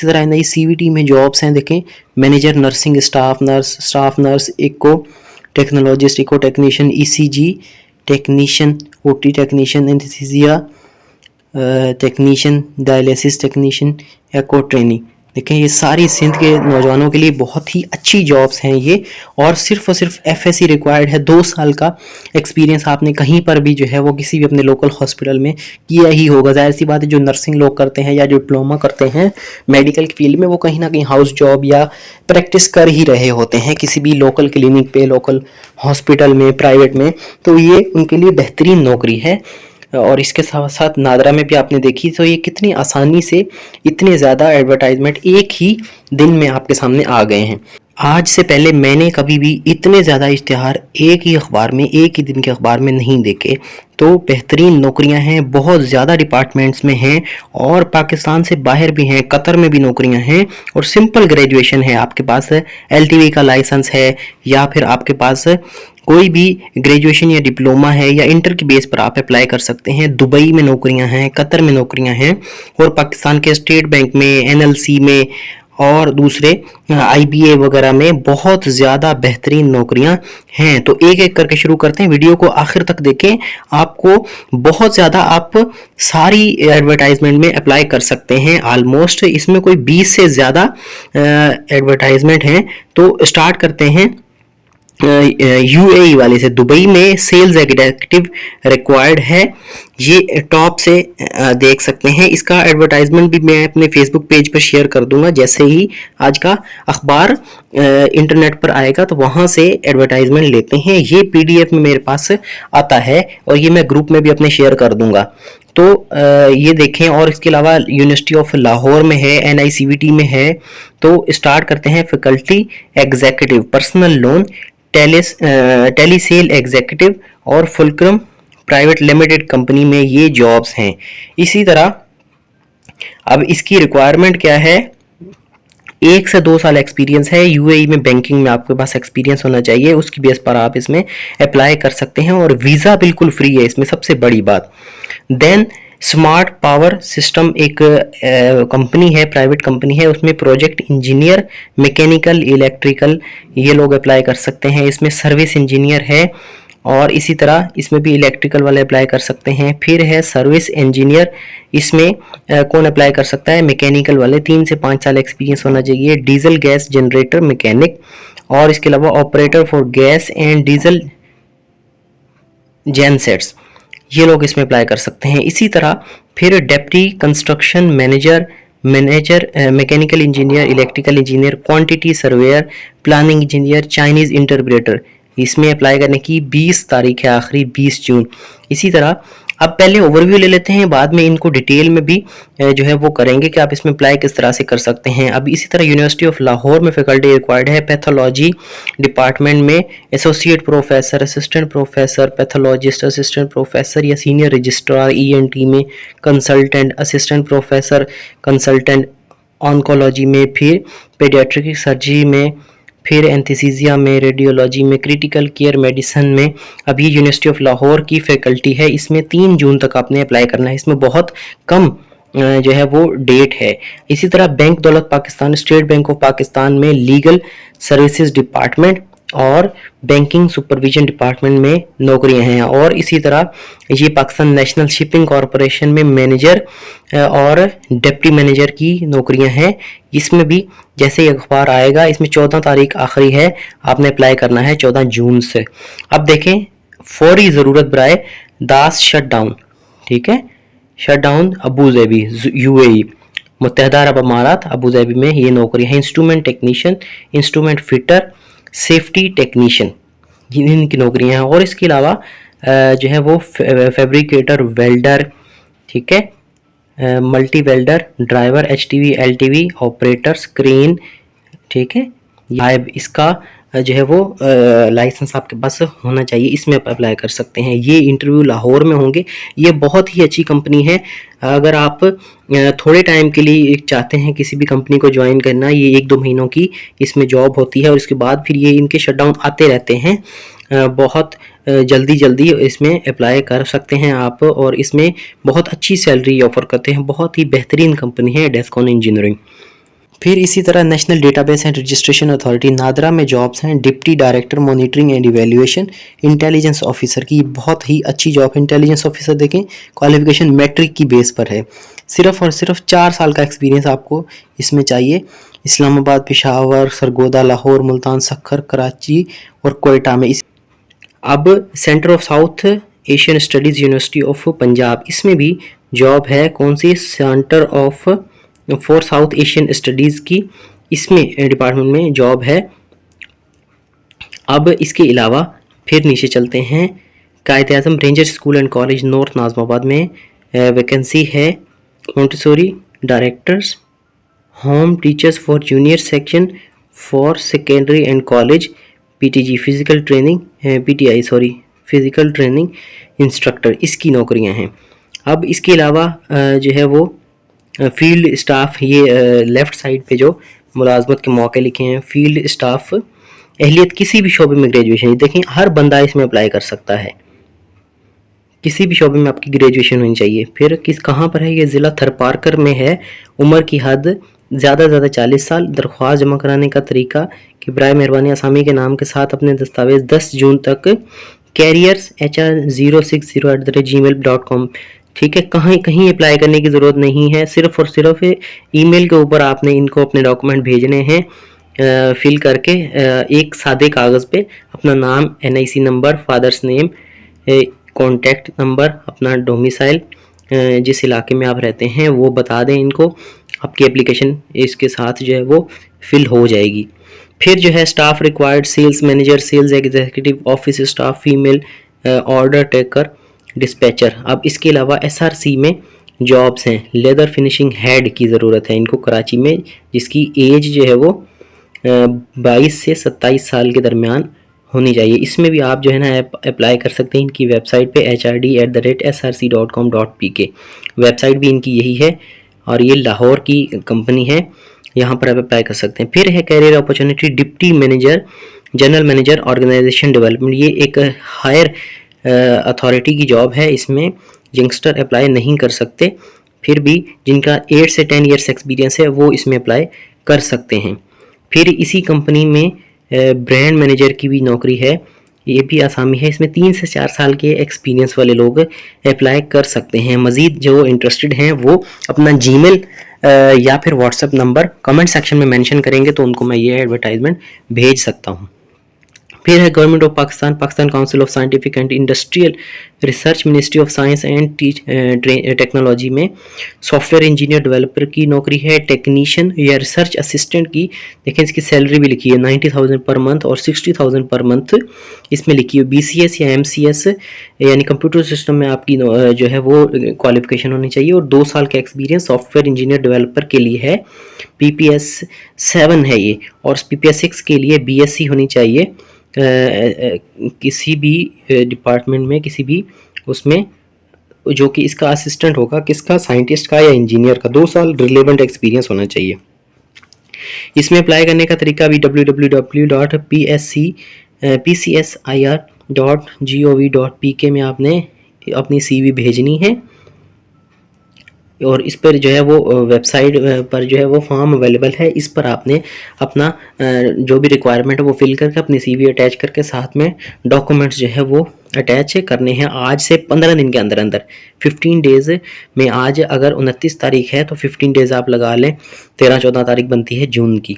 इसी तरह नई CVT में जॉब्स हैं, देखें manager nursing staff nurse, echo technologist, echo technician, ECG technician, OT technician, anaesthesia technician, dialysis technician, echo trainee. देखें ये सारी सिंध के नौजवानों के लिए बहुत ही अच्छी जॉब्स हैं ये, और सिर्फ FSC रिक्वायर्ड है। 2 साल का एक्सपीरियंस आपने कहीं पर भी जो है वो किसी भी अपने लोकल हॉस्पिटल में किया ही होगा। जाहिर सी बात है, जो नर्सिंग लोग करते हैं या जो डिप्लोमा करते हैं मेडिकल की फील्ड में, वो कहीं ना कहीं हाउस जॉब या प्रैक्टिस कर ही रहे होते हैं किसी भी लोकल क्लिनिक पे, लोकल हॉस्पिटल में, प्राइवेट में। तो ये उनके लिए बेहतरीन नौकरी है। और इसके साथ साथ नादरा में भी आपने देखी तो ये कितनी आसानी से इतने ज़्यादा एडवर्टाइजमेंट एक ही दिन में आपके सामने आ गए हैं। आज से पहले मैंने कभी भी इतने ज़्यादा इश्तिहार एक ही अखबार में, एक ही दिन के अखबार में नहीं देखे। तो बेहतरीन नौकरियां हैं, बहुत ज़्यादा डिपार्टमेंट्स में हैं, और पाकिस्तान से बाहर भी हैं, कतर में भी नौकरियां हैं। और सिंपल ग्रेजुएशन है, आपके पास LTV का लाइसेंस है, या फिर आपके पास कोई भी ग्रेजुएशन या डिप्लोमा है, या इंटर की बेस पर आप अप्लाई कर सकते हैं। दुबई में नौकरियां हैं, कतर में नौकरियां हैं, और पाकिस्तान के स्टेट बैंक में, NLC में और दूसरे IBA वगैरह में बहुत ज़्यादा बेहतरीन नौकरियां हैं। तो एक एक करके शुरू करते हैं, वीडियो को आखिर तक देखें। आपको बहुत ज़्यादा, आप सारी एडवर्टाइजमेंट में अप्लाई कर सकते हैं। ऑलमोस्ट इसमें कोई 20 से ज़्यादा एडवर्टाइजमेंट हैं। तो स्टार्ट करते हैं UAE वाले से। दुबई में सेल्स एग्जीक्यूटिव रिक्वायर्ड है, ये टॉप से देख सकते हैं। इसका एडवर्टाइजमेंट भी मैं अपने फेसबुक पेज पर शेयर कर दूंगा। जैसे ही आज का अखबार इंटरनेट पर आएगा तो वहां से एडवर्टाइजमेंट लेते हैं। ये PDF में मेरे पास आता है, और ये मैं ग्रुप में भी अपने शेयर कर दूंगा। तो ये देखें। और इसके अलावा यूनिवर्सिटी ऑफ लाहौर में है, NICVT में है। तो स्टार्ट करते हैं। Faculty executive, personal loan, telesale executive और फुलक्रम प्राइवेट लिमिटेड कंपनी में ये जॉब्स हैं। इसी तरह अब इसकी रिक्वायरमेंट क्या है, 1 से 2 साल एक्सपीरियंस है। UAE में बैंकिंग में आपके पास एक्सपीरियंस होना चाहिए, उसकी बेस पर आप इसमें अप्लाई कर सकते हैं। और वीज़ा बिल्कुल फ्री है इसमें, सबसे बड़ी बात। देन स्मार्ट पावर सिस्टम एक कंपनी है, प्राइवेट कंपनी है, उसमें प्रोजेक्ट इंजीनियर, मैकेनिकल, इलेक्ट्रिकल ये लोग अप्लाई कर सकते हैं। इसमें सर्विस इंजीनियर है, और इसी तरह इसमें भी इलेक्ट्रिकल वाले अप्लाई कर सकते हैं। फिर है सर्विस इंजीनियर, इसमें कौन अप्लाई कर सकता है, मैकेनिकल वाले। 3 से 5 साल एक्सपीरियंस होना चाहिए। डीजल गैस जनरेटर मैकेनिक, और इसके अलावा operator for gas and diesel gensets, ये लोग इसमें अप्लाई कर सकते हैं। इसी तरह फिर deputy construction manager, mechanical engineer, electrical engineer, quantity surveyor, planning engineer, Chinese interpreter, इसमें अप्लाई करने की 20 तारीख है, आखिरी 20 जून। इसी तरह अब पहले ओवरव्यू ले लेते हैं, बाद में इनको डिटेल में भी जो है वो करेंगे कि आप इसमें अप्लाई किस तरह से कर सकते हैं। अब इसी तरह यूनिवर्सिटी ऑफ लाहौर में फैकल्टी रिक्वायर्ड है। पैथोलॉजी डिपार्टमेंट में associate professor, assistant professor, pathologist, assistant professor या सीनियर रजिस्ट्रार। ENT में consultant, assistant professor, consultant oncology में, फिर पेडियाट्रिक सर्जरी में, फिर एंथीसीजिया में, रेडियोलॉजी में, क्रिटिकल केयर मेडिसिन में। अभी यूनिवर्सिटी ऑफ लाहौर की फैकल्टी है, इसमें 3 जून तक आपने अप्लाई करना है। इसमें बहुत कम जो है वो डेट है। इसी तरह बैंक दौलत Pakistan, state bank of Pakistan में लीगल सर्विसेज डिपार्टमेंट और बैंकिंग सुपरविजन डिपार्टमेंट में नौकरियां हैं। और इसी तरह ये पाकिस्तान नेशनल शिपिंग कॉरपोरेशन में मैनेजर और डिप्टी मैनेजर की नौकरियां हैं। इसमें भी जैसे ही अखबार आएगा, इसमें 14 तारीख आखिरी है, आपने अप्लाई करना है 14 जून से। अब देखें, फौरी ज़रूरत बराए दास शटडाउन, ठीक है, शटडाउन अबू धाबी UAE, मुत्तहदा अरब अमारात, अबू धाबी में ये नौकरी है। Instrument technician, instrument fitter, safety technician, इनकी नौकरियां हैं। और इसके अलावा जो है वो फैब्रिकेटर, वेल्डर, ठीक है, multi welder, driver, HTV LTV operator, crane, ठीक है, इसका जो है वो लाइसेंस आपके पास होना चाहिए, इसमें आप अप्लाई कर सकते हैं। ये इंटरव्यू लाहौर में होंगे। ये बहुत ही अच्छी कंपनी है। अगर आप थोड़े टाइम के लिए चाहते हैं किसी भी कंपनी को ज्वाइन करना, ये 1-2 महीनों की इसमें जॉब होती है, और इसके बाद फिर ये इनके शटडाउन आते रहते हैं। बहुत जल्दी इसमें अप्लाई कर सकते हैं आप, और इसमें बहुत अच्छी सैलरी ऑफर करते हैं। बहुत ही बेहतरीन कंपनी है डेस्कॉन इंजीनियरिंग। फिर इसी तरह national database and registration authority NADRA में जॉब्स हैं, deputy director monitoring and evaluation, intelligence officer की बहुत ही अच्छी जॉब है। इंटेलिजेंस ऑफिसर देखें क्वालिफिकेशन मैट्रिक की बेस पर है, सिर्फ और सिर्फ 4 साल का एक्सपीरियंस आपको इसमें चाहिए। इस्लामाबाद, पेशावर, सरगोदा, लाहौर, मुल्तान, सखर, कराची और कोयटा में। अब centre of South Asian studies university of Punjab, इसमें भी जॉब है। कौन सी? Centre of for South Asian studies की इसमें डिपार्टमेंट में जॉब है। अब इसके अलावा फिर नीचे चलते हैं, Quaid Azam ranger school and college north Nazimabad में वैकेंसी है। Montessori directors, home teachers for junior section for secondary and college, PTG physical training, PTI sorry physical training instructor, इसकी नौकरियां हैं। अब इसके अलावा जो है वो फील्ड स्टाफ, ये लेफ़्ट साइड पे जो मुलाजमत के मौके लिखे हैं, फील्ड स्टाफ, अहलियत किसी भी शोबे में ग्रेजुएशन, देखें हर बंदा इसमें अप्लाई कर सकता है, किसी भी शोबे में आपकी ग्रेजुएशन होनी चाहिए। फिर कहाँ पर है ये? ज़िला थरपारकर में है। उम्र की हद ज़्यादा से ज़्यादा 40 साल। दरख्वास्त जमा कराने का तरीका कि बराए मेहरबानी आसामी के नाम के साथ अपने दस्तावेज़ 10 जून तक careers@060@gmail.com, ठीक है। कहीं अप्लाई करने की ज़रूरत नहीं है, सिर्फ़ और सिर्फ ईमेल के ऊपर आपने इनको अपने डॉक्यूमेंट भेजने हैं फिल करके, एक सादे कागज़ पे अपना नाम, NIC number, father's name, contact number, अपना डोमिसाइल, जिस इलाके में आप रहते हैं वो बता दें इनको। आपकी एप्लीकेशन इसके साथ जो है वो फिल हो जाएगी। फिर जो है staff required, sales manager, sales executive, office staff, female, order taker, dispatcher. अब इसके अलावा SRC में जॉब्स हैं। लेदर फिनिशिंग हेड की ज़रूरत है इनको कराची में, जिसकी एज जो है वो 22 से 27 साल के दरमियान होनी चाहिए। इसमें भी आप जो है ना अप्लाई कर सकते हैं। इनकी वेबसाइट पे hrd@src.com.pk, वेबसाइट भी इनकी यही है और ये लाहौर की कंपनी है, यहाँ पर आप अप्लाई कर सकते हैं। फिर है career opportunity, deputy manager, general manager organisation development, ये एक हायर अथॉरिटी की जॉब है। इसमें यंगस्टर अप्लाई नहीं कर सकते, फिर भी जिनका 8 से 10 ईयर्स एक्सपीरियंस है वो इसमें अप्लाई कर सकते हैं। फिर इसी कंपनी में ब्रांड मैनेजर की भी नौकरी है, ये भी आसामी है। इसमें 3 से 4 साल के एक्सपीरियंस वाले लोग अप्लाई कर सकते हैं। मज़ीद जो इंटरेस्टेड हैं वो अपना जीमेल या फिर व्हाट्सएप नंबर कमेंट सेक्शन में मेंशन करेंगे तो उनको मैं ये एडवर्टाइजमेंट भेज सकता हूँ। फिर है government of Pakistan, Pakistan council of scientific and industrial research, ministry of science and technology में सॉफ्टवेयर इंजीनियर डेवलपर की नौकरी है। टेक्नीशियन या रिसर्च असिस्टेंट की, देखें इसकी सैलरी भी लिखी है 90,000 पर मंथ और 60,000 पर मंथ इसमें लिखी है। BCS या MCS यानी कंप्यूटर सिस्टम में आपकी जो है वो क्वालिफिकेशन होनी चाहिए और 2 साल का एक्सपीरियंस सॉफ्टवेयर इंजीनियर डेवलपर के लिए है। PPS 7 है ये, और PPS 6 के लिए BSc होनी चाहिए किसी भी डिपार्टमेंट में, किसी भी उसमें, जो कि इसका असिस्टेंट होगा, किसका? साइंटिस्ट का या इंजीनियर का। 2 साल रिलेवेंट एक्सपीरियंस होना चाहिए। इसमें अप्लाई करने का तरीका भी www.pcsir.gov.pk में आपने अपनी CV भेजनी है और इस पर जो है वो वेबसाइट पर जो है वो फॉर्म अवेलेबल है। इस पर आपने अपना जो भी रिक्वायरमेंट है वो फिल करके अपनी CV अटैच करके साथ में डॉक्यूमेंट्स जो है वो अटैच करने हैं। आज से 15 दिन के अंदर अंदर, 15 डेज़ में, आज अगर 29 तारीख है तो 15 डेज़ आप लगा लें, 13-14 तारीख बनती है जून की।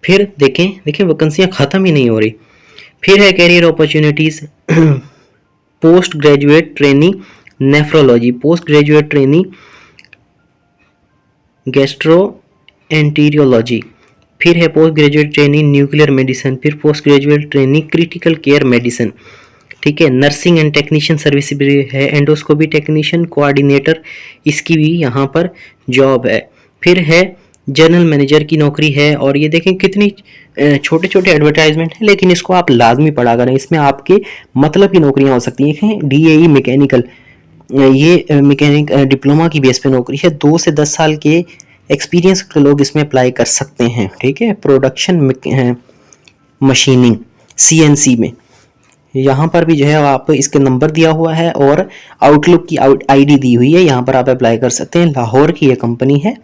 फिर देखें वैकेंसियाँ ख़त्म ही नहीं हो रही। फिर है career opportunities, post graduate training nephrology, post graduate training gastroenterology, फिर है post graduate training nuclear medicine, फिर post graduate training critical care medicine, ठीक है। नर्सिंग एंड टेक्नीशियन सर्विस भी है, एंडोस्कोपी टेक्नीशियन कोऑर्डिनेटर, इसकी भी यहाँ पर जॉब है। फिर है जनरल मैनेजर की नौकरी है, और ये देखें कितनी छोटे छोटे एडवर्टाइजमेंट है, लेकिन इसको आप लाजमी पढ़ा करें, इसमें आपके मतलब की नौकरियाँ हो सकती हैं। DAE मैकेनिकल, ये मैकेनिक डिप्लोमा की बेस पे नौकरी है। 2 से 10 साल के एक्सपीरियंस के लोग इसमें अप्लाई कर सकते हैं, ठीक है। प्रोडक्शन मशीनिंग CNC में, यहाँ पर भी जो है आप, इसके नंबर दिया हुआ है और आउटलुक की ID दी हुई है, यहाँ पर आप अप्लाई कर सकते हैं। लाहौर की ये कंपनी है,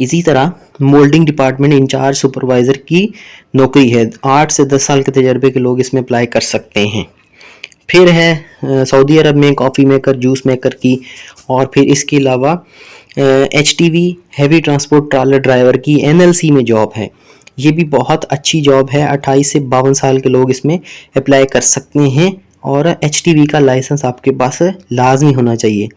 इसी तरह मोल्डिंग डिपार्टमेंट इंचार्ज सुपरवाइज़र की नौकरी है, 8 से 10 साल के तजर्बे के लोग इसमें अप्लाई कर सकते हैं। फिर है सऊदी अरब में कॉफ़ी मेकर, जूस मेकर की, और फिर इसके अलावा HTV heavy transport trailer driver की NLC में जॉब है। ये भी बहुत अच्छी जॉब है, 28 से 52 साल के लोग इसमें अप्लाई कर सकते हैं और HTV का लाइसेंस आपके पास लाजमी होना चाहिए।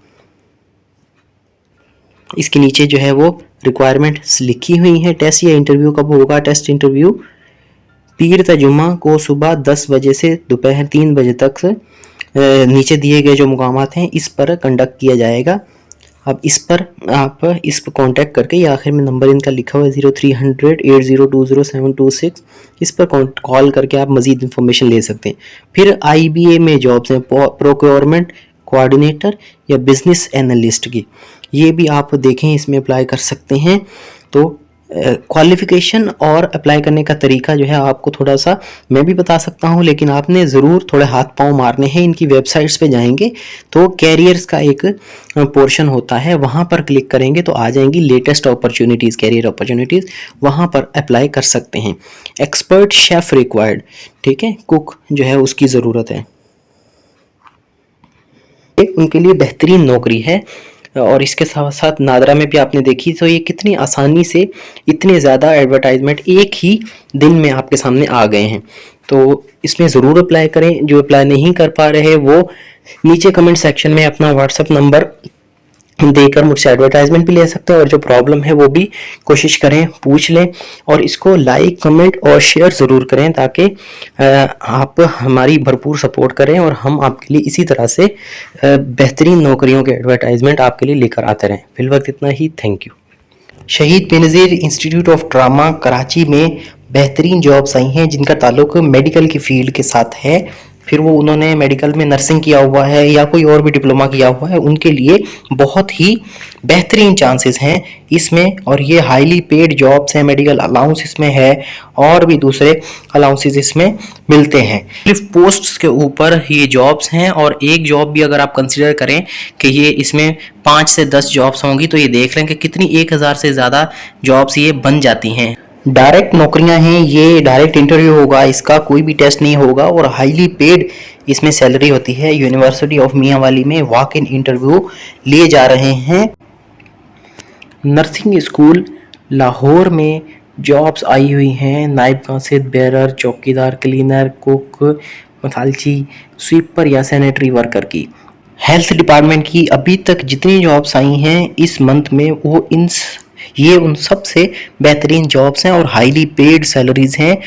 इसके नीचे जो है वो रिक्वायरमेंट्स लिखी हुई हैं। टेस्ट या इंटरव्यू कब होगा? टेस्ट इंटरव्यू पीर त जुम्मा को सुबह 10 बजे से दोपहर 3 बजे तक नीचे दिए गए जो मुकामात हैं इस पर कंडक्ट किया जाएगा। अब इस पर आप इस पर कॉन्टैक्ट करके, या आखिर में नंबर इनका लिखा हुआ है 0300 8020 इस पर कॉल करके आप मज़ीद इंफॉर्मेशन ले सकते हैं। फिर IBA में जॉब्स हैं, प्रोक्योरमेंट कोऑर्डिनेटर या बिजनेस एनालिस्ट की, ये भी आप देखें, इसमें अप्लाई कर सकते हैं। तो क्वालिफ़िकेशन और अप्लाई करने का तरीका जो है आपको थोड़ा सा मैं भी बता सकता हूँ, लेकिन आपने ज़रूर थोड़े हाथ पांव मारने हैं। इनकी वेबसाइट्स पे जाएंगे तो कैरियर्स का एक पोर्शन होता है, वहाँ पर क्लिक करेंगे तो आ जाएंगी लेटेस्ट अपॉर्चुनिटीज़, कैरियर अपॉर्चुनिटीज़, वहाँ पर अप्लाई कर सकते हैं। एक्सपर्ट शेफ़ रिक्वायर्ड, ठीक है, कुक जो है उसकी ज़रूरत है, उनके लिए बेहतरीन नौकरी है। और इसके साथ साथ नादरा में भी आपने देखी तो ये कितनी आसानी से इतने ज़्यादा एडवर्टाइजमेंट एक ही दिन में आपके सामने आ गए हैं। तो इसमें ज़रूर अप्लाई करें। जो अप्लाई नहीं कर पा रहे वो नीचे कमेंट सेक्शन में अपना व्हाट्सअप नंबर देकर मुझसे एडवर्टाइजमेंट भी ले सकते हैं, और जो प्रॉब्लम है वो भी कोशिश करें पूछ लें, और इसको लाइक, कमेंट और शेयर ज़रूर करें ताकि आप हमारी भरपूर सपोर्ट करें और हम आपके लिए इसी तरह से बेहतरीन नौकरियों के एडवर्टाइजमेंट आपके लिए लेकर आते रहें। फिलवक्त इतना ही, thank you. Shaheed Benazir institute of drama Karachi में बेहतरीन जॉब्स आई हैं जिनका ताल्लुक मेडिकल की फील्ड के साथ है। फिर वो उन्होंने मेडिकल में नर्सिंग किया हुआ है या कोई और भी डिप्लोमा किया हुआ है, उनके लिए बहुत ही बेहतरीन चांसेस हैं इसमें, और ये हाईली पेड जॉब्स हैं। मेडिकल अलाउंस इसमें है और भी दूसरे अलाउंसेस इसमें मिलते हैं। सिर्फ पोस्ट्स के ऊपर ये जॉब्स हैं, और एक जॉब भी अगर आप कंसिडर करें कि ये इसमें 5 से 10 जॉब्स होंगी तो ये देख लें कि कितनी 1000 से ज़्यादा जॉब्स ये बन जाती हैं। डायरेक्ट नौकरियां हैं, ये डायरेक्ट इंटरव्यू होगा, इसका कोई भी टेस्ट नहीं होगा, और हाईली पेड इसमें सैलरी होती है। यूनिवर्सिटी ऑफ मियांवाली में वॉक इन इंटरव्यू लिए जा रहे हैं। नर्सिंग स्कूल लाहौर में जॉब्स आई हुई हैं, नायब कासिद, बेरर, चौकीदार, क्लीनर, कुक, मसालची, स्वीपर या सैनिटरी वर्कर की। हेल्थ डिपार्टमेंट की अभी तक जितनी जॉब्स आई हैं इस मंथ में वो ये उन सब से बेहतरीन जॉब्स हैं और हाईली पेड सैलरीज हैं।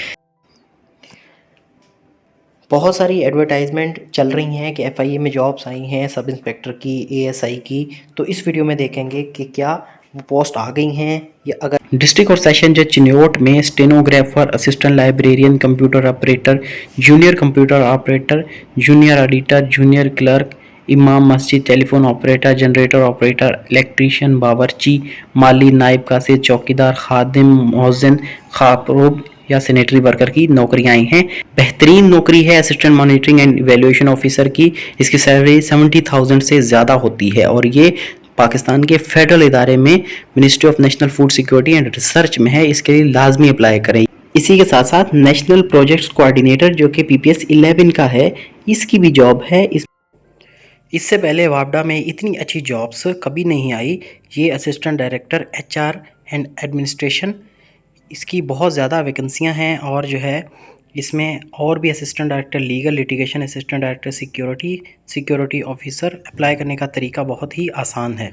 बहुत सारी एडवर्टाइजमेंट चल रही हैं कि FIA में जॉब्स आई हैं, सब इंस्पेक्टर की, ASI की। तो इस वीडियो में देखेंगे कि क्या वो पोस्ट आ गई हैं या अगर। डिस्ट्रिक्ट और सेशन जज चिन्योट में stenographer, assistant librarian, computer operator, junior computer operator, junior auditor, junior clerk, इमाम मस्जिद, telephone operator, generator operator, electrician, बावर्ची, माली, नायब कासिद, चौकीदार, खादिम, मौज़िन, खापरोब या सैनिटरी वर्कर की नौकरियां आई हैं। बेहतरीन नौकरी है assistant monitoring and evaluation officer की। इसकी सैलरी 70,000 से ज़्यादा होती है, और ये पाकिस्तान के फेडरल इदारे में ministry of national food security and research में है। इसके लिए लाजमी अप्लाई करें। इसी के साथ साथ नेशनल प्रोजेक्ट्स कोऑर्डिनेटर जो कि PPS 11 का है, इसकी भी जॉब है। इससे पहले वापडा में इतनी अच्छी जॉब्स कभी नहीं आई। ये assistant director HR and administration, इसकी बहुत ज़्यादा वैकेंसियां हैं, और जो है इसमें और भी assistant director legal, litigation, assistant director security, security officer. Apply करने का तरीका बहुत ही आसान है।